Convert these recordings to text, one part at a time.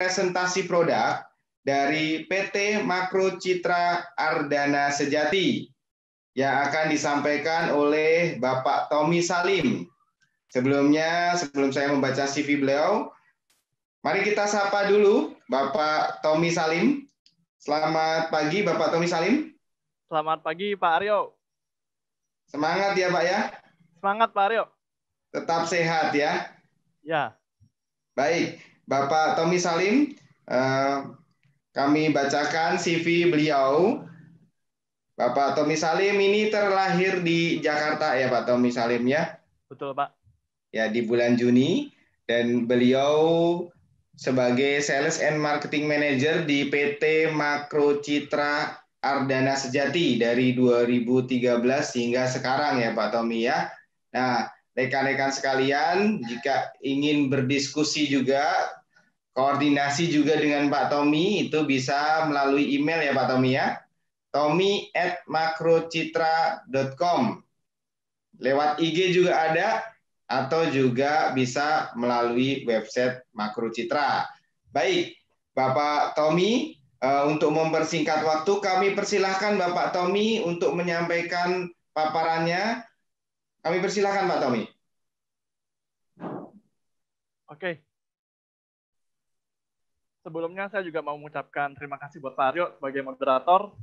presentasi produk dari PT Makro Citra Ardana Sejati yang akan disampaikan oleh Bapak Tommy Salim. Sebelumnya, sebelum saya membaca CV beliau, mari kita sapa dulu Bapak Tommy Salim. Selamat pagi Bapak Tommy Salim. Selamat pagi Pak Aryo. Semangat ya Pak ya. Semangat Pak Aryo. Tetap sehat ya. Ya. Baik, Bapak Tommy Salim, kami bacakan CV beliau. Bapak Tommy Salim ini terlahir di Jakarta ya Pak Tommy Salim ya? Betul Pak. Ya, di bulan Juni, dan beliau sebagai Sales and Marketing Manager di PT Makro Citra Ardana Sejati dari 2013 hingga sekarang ya Pak Tommy ya. Nah, rekan-rekan sekalian, jika ingin berdiskusi juga, koordinasi juga dengan Pak Tommy, itu bisa melalui email ya Pak Tommy ya. tommy@makrocitra.com. Lewat IG juga ada, atau juga bisa melalui website Makro Citra. Baik, Bapak Tommy, untuk mempersingkat waktu, kami persilahkan Bapak Tommy untuk menyampaikan paparannya. Kami persilahkan Pak Tommy. Oke. Sebelumnya saya juga mau mengucapkan terima kasih buat Pak Aryo sebagai moderator.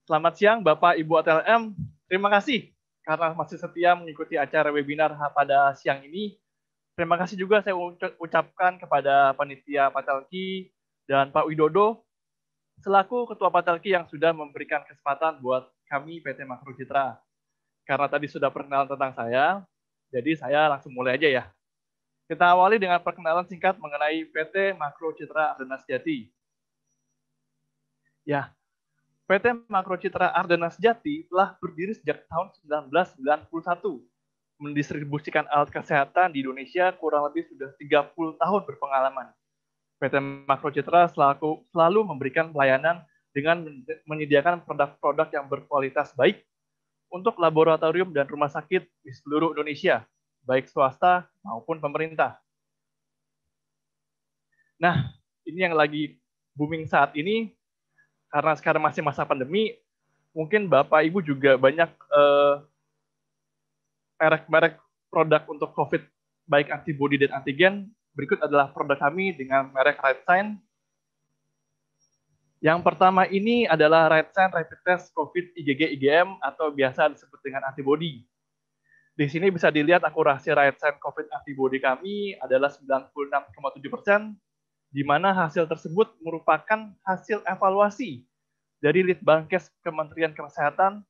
Selamat siang Bapak Ibu ATLM. Terima kasih karena masih setia mengikuti acara webinar pada siang ini. Terima kasih juga saya ucapkan kepada panitia Patelki dan Pak Widodo selaku Ketua Patelki yang sudah memberikan kesempatan buat kami PT Makro Citra. Karena tadi sudah perkenalan tentang saya, jadi saya langsung mulai aja ya. Kita awali dengan perkenalan singkat mengenai PT Makro Citra Ardana Sejati. Ya, PT Makro Citra Ardana Sejati telah berdiri sejak tahun 1991. Mendistribusikan alat kesehatan di Indonesia kurang lebih sudah 30 tahun berpengalaman. PT Makro Citra selalu memberikan pelayanan dengan menyediakan produk-produk yang berkualitas baik untuk laboratorium dan rumah sakit di seluruh Indonesia, baik swasta maupun pemerintah. Nah, ini yang lagi booming saat ini, karena sekarang masih masa pandemi, mungkin Bapak Ibu juga banyak merek-merek produk untuk COVID, baik antibody dan antigen. Berikut adalah produk kami dengan merek RightSign. Yang pertama ini adalah RightSign Rapid Test COVID IgG-IgM atau biasa disebut dengan antibody. Di sini bisa dilihat akurasi RightSign COVID antibody kami adalah 96,7%, di mana hasil tersebut merupakan hasil evaluasi dari Litbangkes Kementerian Kesehatan,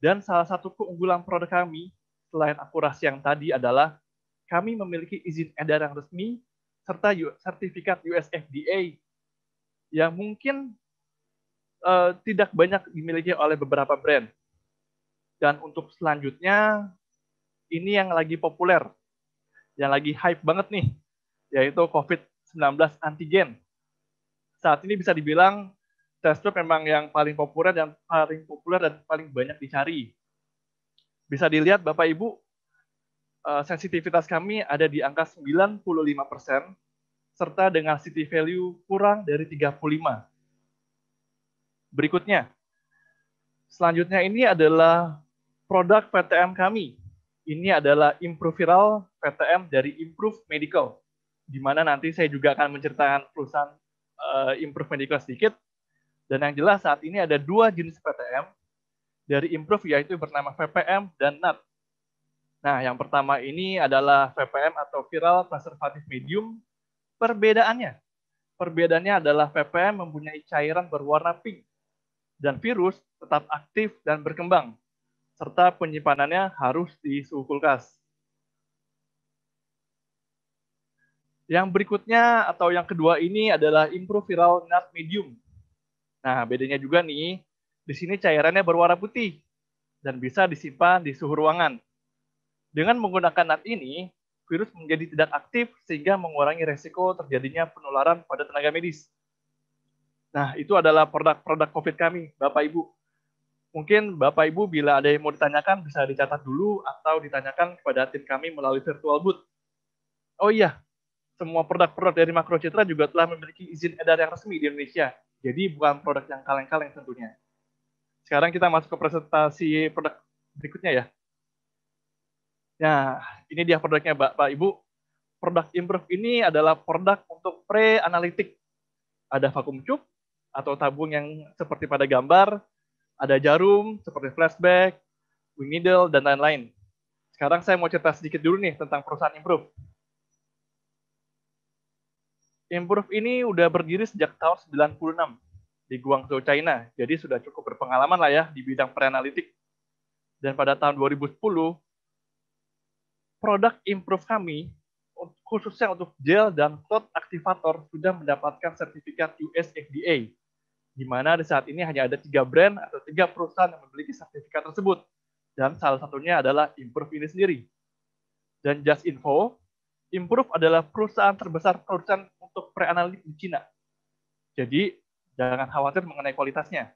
dan salah satu keunggulan produk kami selain akurasi yang tadi adalah kami memiliki izin edar yang resmi serta sertifikat US FDA yang mungkin tidak banyak dimiliki oleh beberapa brand. Dan untuk selanjutnya, ini yang lagi populer, yang lagi hype banget nih, yaitu COVID-19 antigen. Saat ini bisa dibilang tes swab memang yang paling populer dan paling banyak dicari. Bisa dilihat Bapak Ibu, sensitivitas kami ada di angka 95%, serta dengan city value kurang dari 35. Berikutnya, selanjutnya ini adalah produk PTM kami. Ini adalah Improviral PTM dari Improve Medical, di mana nanti saya juga akan menceritakan perusahaan Improve Medical sedikit. Dan yang jelas saat ini ada dua jenis PTM dari Improve, yaitu bernama VPM dan NAT. Nah, yang pertama ini adalah VPM atau Viral Preservative Medium. Perbedaannya adalah VPM mempunyai cairan berwarna pink, dan virus tetap aktif dan berkembang, serta penyimpanannya harus di suhu kulkas. Yang berikutnya atau yang kedua ini adalah Improviral NAT Medium. Nah, bedanya juga nih, di sini cairannya berwarna putih dan bisa disimpan di suhu ruangan. Dengan menggunakan NAT ini, virus menjadi tidak aktif sehingga mengurangi resiko terjadinya penularan pada tenaga medis. Nah, itu adalah produk-produk COVID kami, Bapak Ibu. Mungkin Bapak Ibu bila ada yang mau ditanyakan bisa dicatat dulu atau ditanyakan kepada tim kami melalui virtual booth. Oh iya, semua produk-produk dari Makro Citra juga telah memiliki izin edar yang resmi di Indonesia. Jadi bukan produk yang kaleng-kaleng tentunya. Sekarang kita masuk ke presentasi produk berikutnya ya. Nah, ini dia produknya Bapak Ibu. Produk Improve ini adalah produk untuk pre-analitik. Ada vacuum tube atau tabung yang seperti pada gambar, ada jarum seperti flashback, wing needle, dan lain-lain. Sekarang saya mau cerita sedikit dulu nih tentang perusahaan Improve. Improve ini udah berdiri sejak tahun 96 di Guangzhou, China. Jadi sudah cukup berpengalaman lah ya di bidang pre-analitik. Dan pada tahun 2010, produk Improve kami khususnya untuk gel dan cloth aktivator sudah mendapatkan sertifikat US FDA, di mana di saat ini hanya ada 3 brand atau 3 perusahaan yang memiliki sertifikat tersebut, dan salah satunya adalah Improve ini sendiri. Dan just info, Improve adalah perusahaan terbesar produsen untuk pre-analitik di Cina. Jadi jangan khawatir mengenai kualitasnya.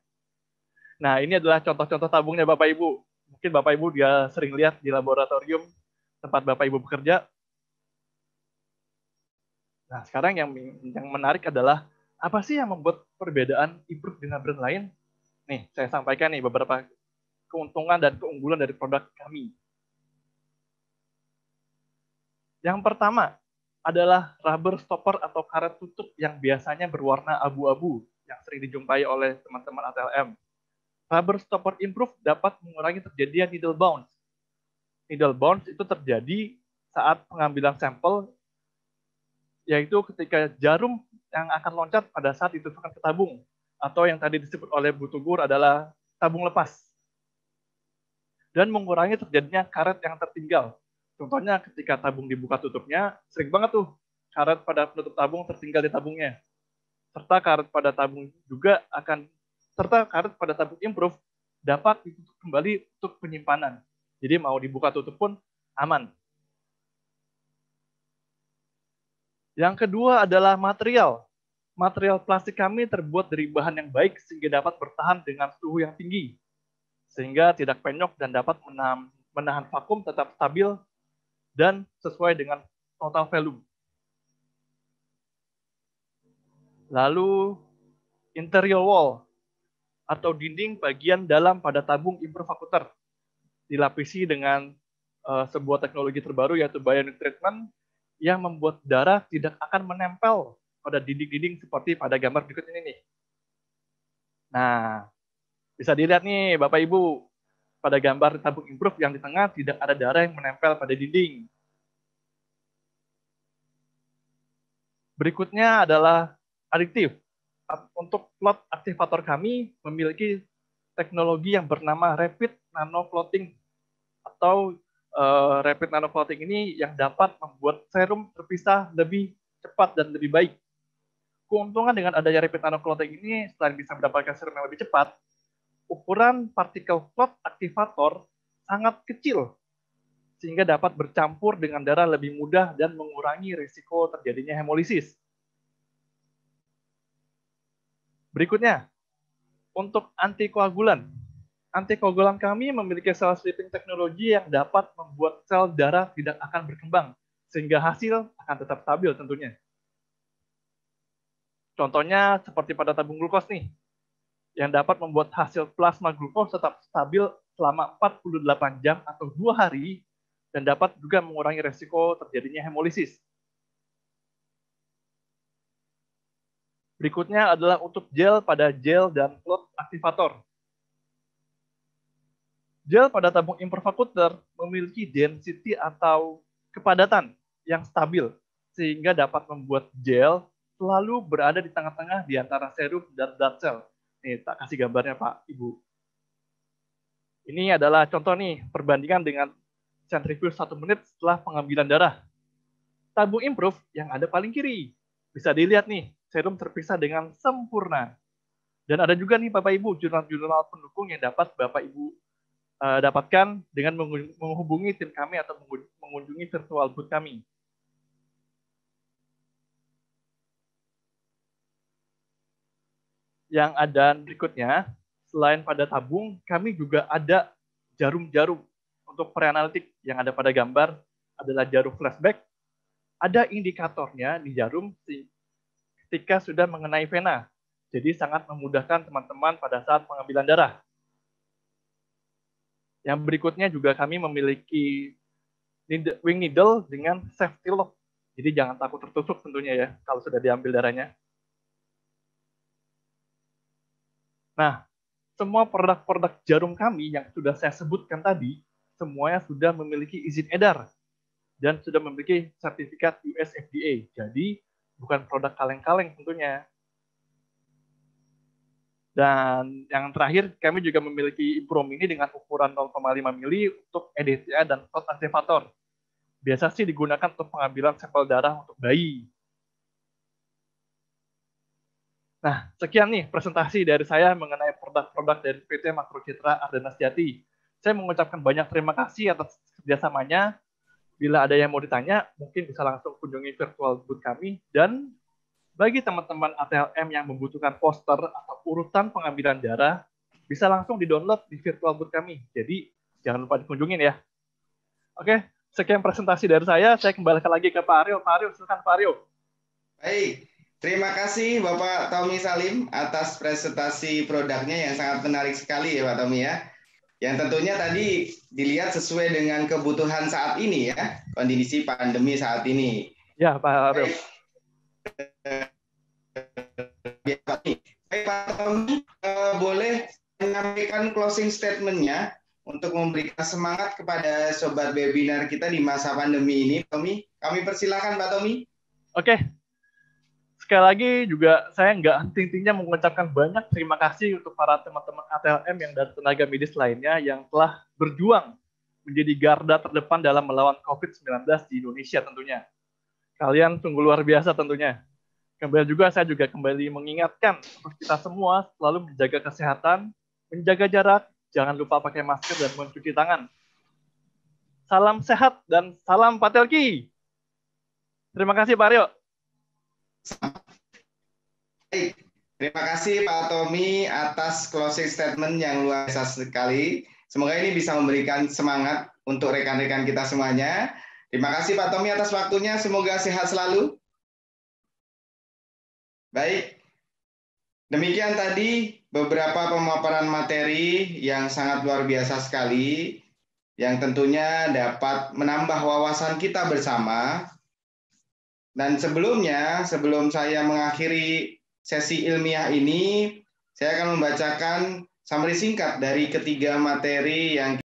Nah, ini adalah contoh-contoh tabungnya Bapak Ibu. Mungkin Bapak Ibu dia sering lihat di laboratorium tempat Bapak Ibu bekerja. Nah, sekarang yang menarik adalah apa sih yang membuat perbedaan Improve dengan brand lain? Nih, saya sampaikan nih beberapa keuntungan dan keunggulan dari produk kami. Yang pertama adalah rubber stopper atau karet tutup yang biasanya berwarna abu-abu yang sering dijumpai oleh teman-teman ATLM. Rubber stopper Improve dapat mengurangi terjadinya needle bounce. Needle bounce itu terjadi saat pengambilan sampel, yaitu ketika jarum yang akan loncat pada saat ditusukkan ke tabung, atau yang tadi disebut oleh Bu Tugur adalah tabung lepas. Dan mengurangi terjadinya karet yang tertinggal. Contohnya ketika tabung dibuka tutupnya, sering banget tuh karet pada penutup tabung tertinggal di tabungnya. Serta karet pada tabung Improve dapat ditutup kembali untuk penyimpanan. Jadi mau dibuka tutup pun aman. Yang kedua adalah material. Material plastik kami terbuat dari bahan yang baik sehingga dapat bertahan dengan suhu yang tinggi. Sehingga tidak penyok dan dapat menahan vakum tetap stabil dan sesuai dengan total volume. Lalu interior wall atau dinding bagian dalam pada tabung Improve Vacuum dilapisi dengan sebuah teknologi terbaru yaitu bionic treatment yang membuat darah tidak akan menempel pada dinding-dinding seperti pada gambar berikut ini nih. Nah, bisa dilihat nih Bapak Ibu, pada gambar tabung Improve yang di tengah tidak ada darah yang menempel pada dinding. Berikutnya adalah adiktif. Untuk cloth aktivator kami memiliki teknologi yang bernama Rapid Nano Clothing atau Rapid Nano Clothing ini yang dapat membuat serum terpisah lebih cepat dan lebih baik. Keuntungan dengan adanya Rapid Nano Clothing ini selain bisa mendapatkan serum yang lebih cepat, ukuran partikel cloth aktivator sangat kecil sehingga dapat bercampur dengan darah lebih mudah dan mengurangi risiko terjadinya hemolisis. Berikutnya, untuk antikoagulan. Antikoagulan kami memiliki cell stripping teknologi yang dapat membuat sel darah tidak akan berkembang, sehingga hasil akan tetap stabil tentunya. Contohnya seperti pada tabung glukos nih, yang dapat membuat hasil plasma glukos tetap stabil selama 48 jam atau 2 hari, dan dapat juga mengurangi resiko terjadinya hemolisis. Berikutnya adalah untuk gel pada gel dan cloth aktivator. Gel pada tabung Improve Vacuum memiliki density atau kepadatan yang stabil, sehingga dapat membuat gel selalu berada di tengah-tengah di antara serum dan blood cell. Nih, tak kasih gambarnya Pak Ibu. Ini adalah contoh nih, perbandingan dengan centrifuge 1 menit setelah pengambilan darah. Tabung Improve yang ada paling kiri. Bisa dilihat nih, serum terpisah dengan sempurna. Dan ada juga nih Bapak Ibu, jurnal-jurnal pendukung yang dapat Bapak Ibu dapatkan dengan menghubungi tim kami atau mengunjungi virtual booth kami. Yang ada berikutnya, selain pada tabung, kami juga ada jarum-jarum untuk pre-analitik yang ada pada gambar adalah jarum flashback ada indikatornya di jarum ketika sudah mengenai vena. Jadi sangat memudahkan teman-teman pada saat pengambilan darah. Yang berikutnya juga kami memiliki wing needle dengan safety lock. Jadi jangan takut tertusuk tentunya ya kalau sudah diambil darahnya. Nah, semua produk-produk jarum kami yang sudah saya sebutkan tadi, semuanya sudah memiliki izin edar dan sudah memiliki sertifikat US FDA. Jadi, bukan produk kaleng-kaleng tentunya. Dan yang terakhir, kami juga memiliki Impro Mini dengan ukuran 0,5 mili untuk EDTA dan slot aktivator. Biasa sih digunakan untuk pengambilan sampel darah untuk bayi. Nah, sekian nih presentasi dari saya mengenai produk-produk dari PT Makro Citra Ardana Sejati. Saya mengucapkan banyak terima kasih atas kerjasamanya. Bila ada yang mau ditanya, mungkin bisa langsung kunjungi virtual booth kami. Dan bagi teman-teman ATLM yang membutuhkan poster atau urutan pengambilan darah, bisa langsung di-download di virtual booth kami. Jadi, jangan lupa dikunjungin ya. Oke, sekian presentasi dari saya. Saya kembalikan lagi ke Pak Aryo. Pak Aryo, silakan Pak Aryo. Baik, terima kasih Bapak Tommy Salim atas presentasi produknya yang sangat menarik sekali ya Pak Tommy ya. Yang tentunya tadi dilihat sesuai dengan kebutuhan saat ini ya, kondisi pandemi saat ini. Ya, Pak Aryo. Baik Pak Tommy, boleh menyampaikan closing statement-nya untuk memberikan semangat kepada sobat webinar kita di masa pandemi ini, Tommy. Kami persilakan Pak Tommy. Oke. Sekali lagi juga saya nggak henti-hentinya mengucapkan banyak terima kasih untuk para teman-teman ATLM yang dan tenaga medis lainnya yang telah berjuang menjadi garda terdepan dalam melawan COVID-19 di Indonesia tentunya. Kalian sungguh luar biasa tentunya. Kembali juga saya juga kembali mengingatkan untuk kita semua selalu menjaga kesehatan, menjaga jarak, jangan lupa pakai masker dan mencuci tangan. Salam sehat dan salam Patelki. Terima kasih Pak Aryo. Baik, terima kasih Pak Tommy atas closing statement yang luar biasa sekali. Semoga ini bisa memberikan semangat untuk rekan-rekan kita semuanya. Terima kasih Pak Tommy atas waktunya. Semoga sehat selalu. Baik, demikian tadi beberapa pemaparan materi yang sangat luar biasa sekali, yang tentunya dapat menambah wawasan kita bersama. Dan sebelumnya, sebelum saya mengakhiri sesi ilmiah ini, saya akan membacakan summary singkat dari ketiga materi yang